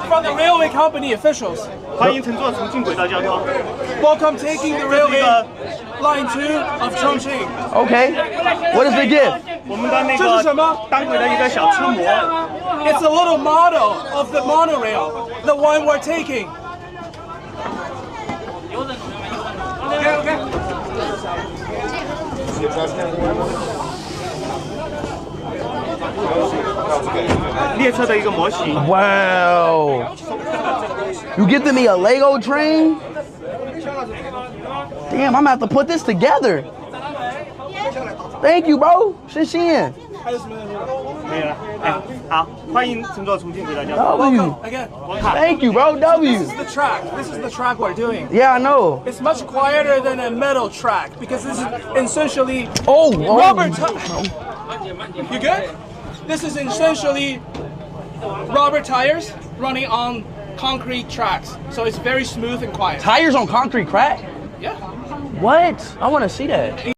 from the railway company officials. 欢迎乘坐重庆轨道交通。 Welcome taking the railway line 2 of Chongqing. Okay. What is the gift? 我们的那这是什么？个单轨的一个小车模。 It's a little model of the monorail, the one we're taking. Okay. 列车的一个模型。 Wow. You gifted me a Lego train? Damn, I'm gonna have to put this together. Thank you, bro. 谢谢。没了。哎，好，欢迎乘坐重庆轨道交通。 W. Again. Thank you, bro. This W. is the track. This is the track we're doing. Yeah, I know. It's much quieter than a metal track because this is essentially Oh, rubber. You good? This is essentially rubber tires running on concrete tracks, so it's very smooth and quiet. Tires on concrete crack? Yeah. What? I want to see that.